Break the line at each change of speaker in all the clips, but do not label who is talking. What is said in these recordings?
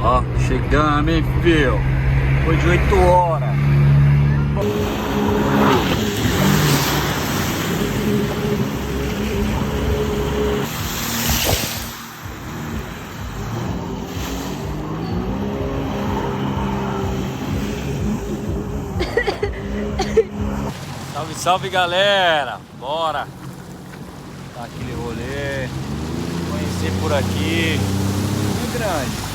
Ó, chegamos, hein, filho? Foi de 8 horas. Salve, salve, galera! Bora dar aquele rolê, conhecer por aqui. É grande.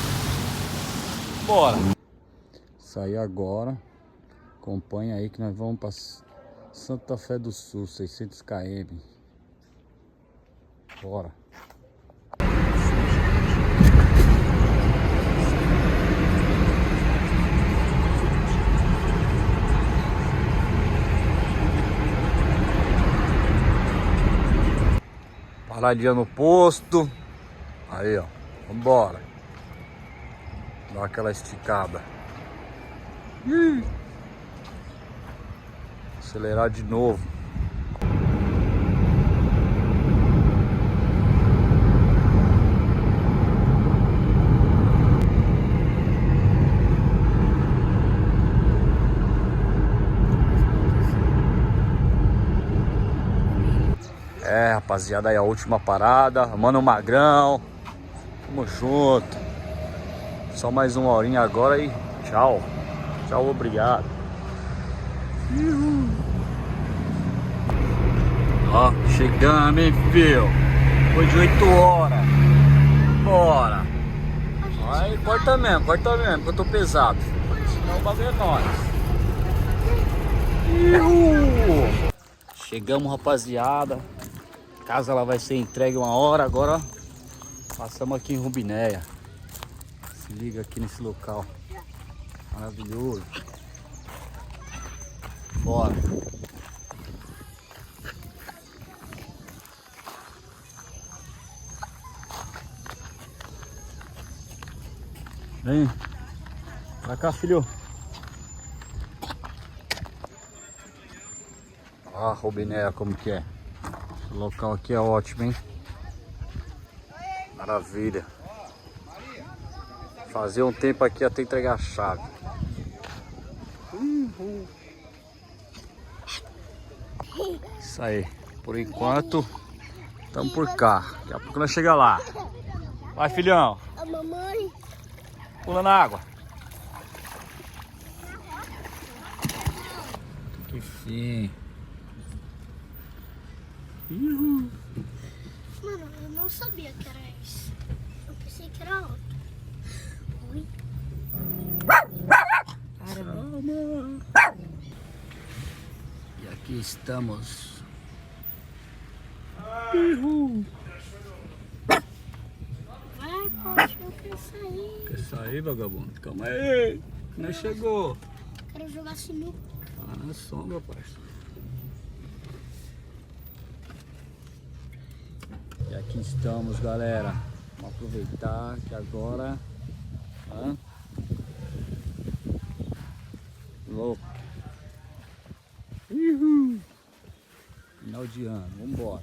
Bora! Sair agora. Acompanha aí que nós vamos para Santa Fé do Sul, 600 km. Bora! Paradinha no posto. Aí, ó. Vambora. Dá aquela esticada. Acelerar de novo. É, rapaziada, aí a última parada. Mano Magrão. Tamo junto. Só mais uma horinha agora e tchau. Tchau, obrigado. Ó, chegamos, hein, filho? Foi de 8 horas. Bora. Aí, corta mesmo, que eu tô pesado. Senão o bagulho é nóis. Chegamos, rapaziada. A casa ela vai ser entregue 1 hora. Agora passamos aqui em Rubinéia. Se liga aqui nesse local maravilhoso. Bora. Vem pra cá, filho. Ah, Rubinéia, como que é? Esse local aqui é ótimo, hein? Maravilha. Fazer um tempo aqui até entregar a chave. Isso aí. Por enquanto, estamos por cá. Daqui a pouco nós chegamos lá. Vai, filhão.
A mamãe.
Pula na água. Que fim.
Mano, eu não sabia que era isso. Eu pensei que era outro. Oi.
E aqui estamos.
Vai, poxa, eu quero sair.
Quer sair, vagabundo? Calma aí. Não chegou.
Quero jogar sinuca.
Ah, na sombra, parceiro. E aqui estamos, galera. Vamos aproveitar que agora... Louco. Final de ano, vambora.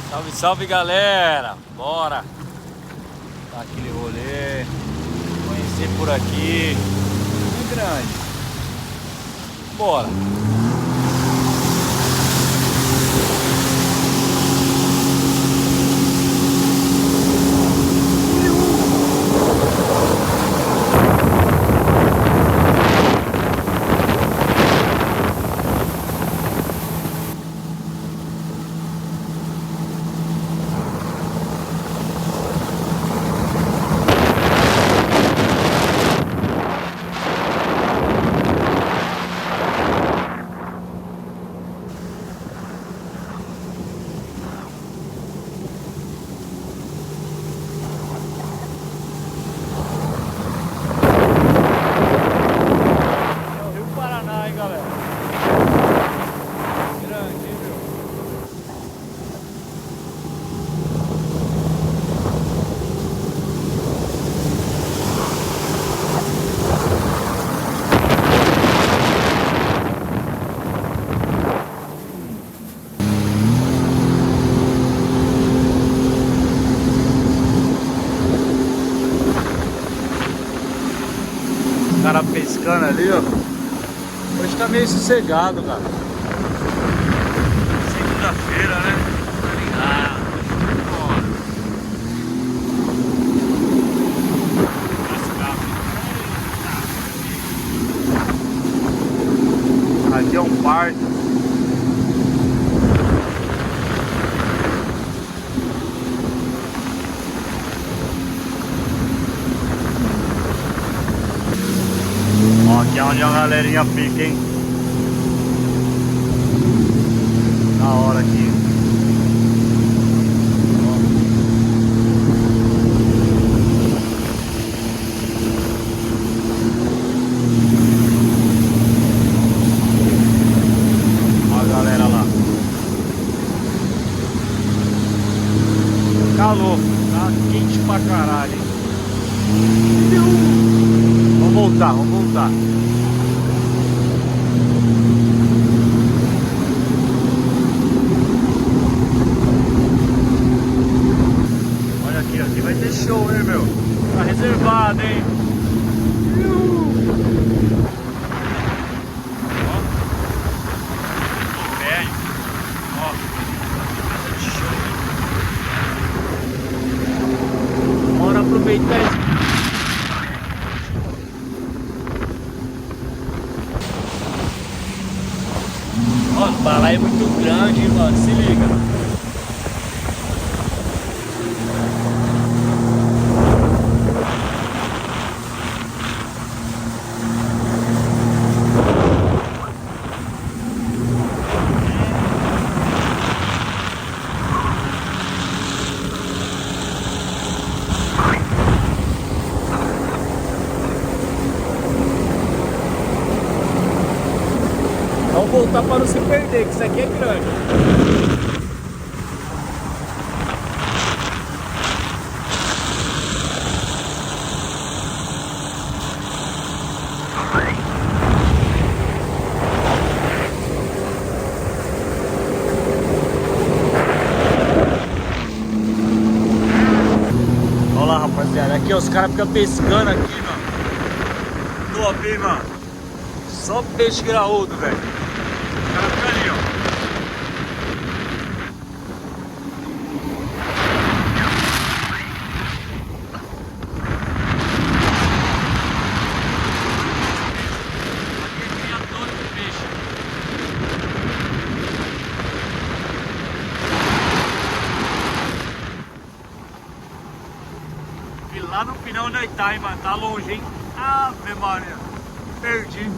Salve, salve, galera! Bora dar aquele rolê, conhecer por aqui. É grande. Bora! O cara pescando ali, ó. Hoje tá meio sossegado, cara. Segunda-feira, né? Tá ligado? Aqui é um parque. Ó, aqui é onde a galerinha fica, hein? Da hora aqui. Calor, tá quente pra caralho. Vamos voltar, vamos voltar. Olha aqui, aqui vai ter show, hein, meu? Tá reservado, hein? Ó. Velho. Ó. Bora aproveitar esse. Ó, o balaio é muito grande, mano. Se liga. Vamos voltar para não se perder, que isso aqui é grande. Olha lá, rapaziada. Aqui ó, os caras ficam pescando aqui, mano. Top, hein, mano. Só peixe graúdo, velho. O cara fica ali, ó. Aqui é criador de peixe. E lá no final da Itai, mano, tá longe, hein? Ave Maria, perdi.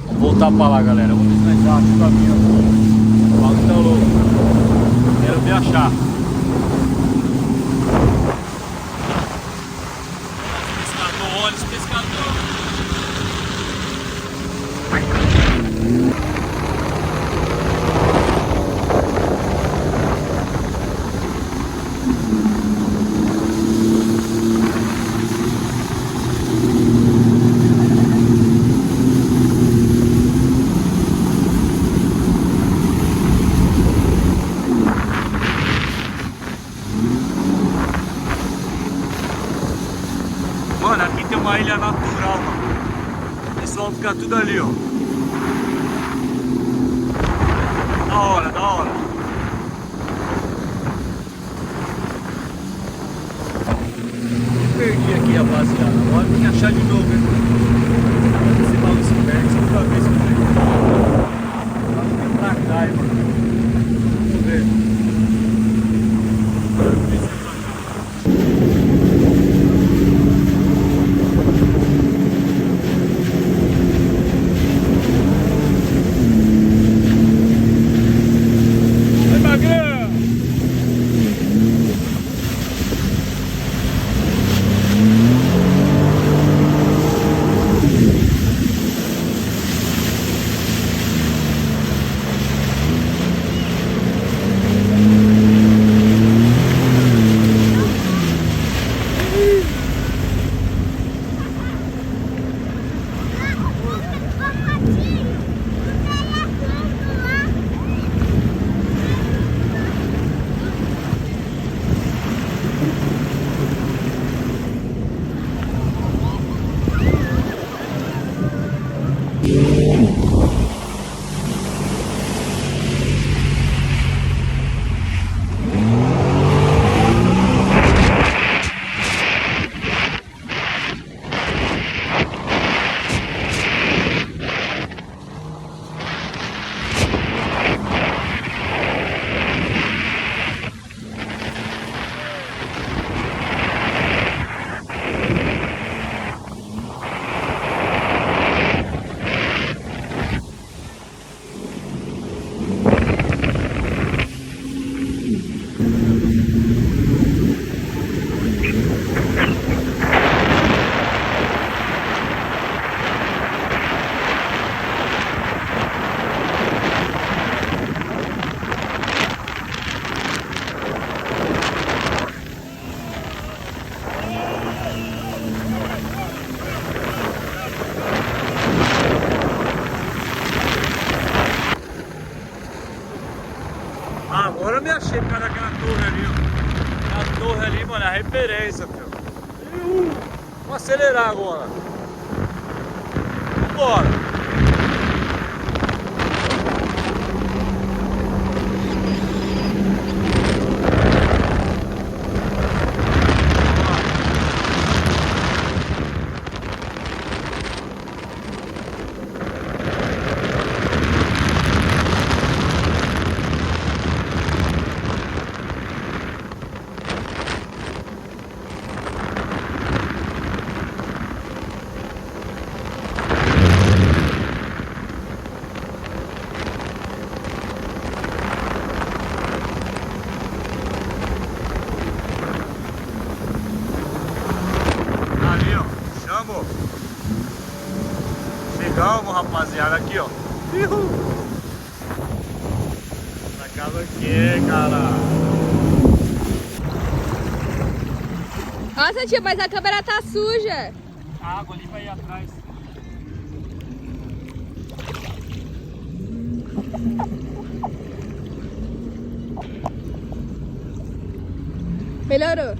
Vamos voltar pra lá, galera. Vamos ver se nós achamos o caminho aqui. O bagulho tá louco. Quero ver achar. Pescador, olha esse pescador. Mano, aqui tem uma ilha natural, mano. O pessoal fica tudo ali, ó. Da hora, da hora. Me perdi aqui, rapaziada. Agora tem que achar de novo, hein? Esse maluco se perde, você nunca vê esse moleque. Agora vem pra cá, hein, mano. Vamos ver. me achei por causa daquela torre ali, ó. A torre ali, mano, é a referência, filho. Vamos acelerar agora. Vambora. Chegamos, rapaziada, aqui, ó. Na casa aqui, cara.
Nossa, tio, mas a câmera tá suja.
A água ali vai ir atrás.
Melhorou.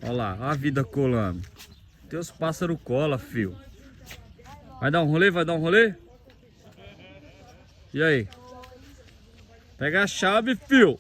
Olha lá, a vida colando. Teus pássaros cola, fio. Vai dar um rolê? Vai dar um rolê? E aí? Pega a chave, fio.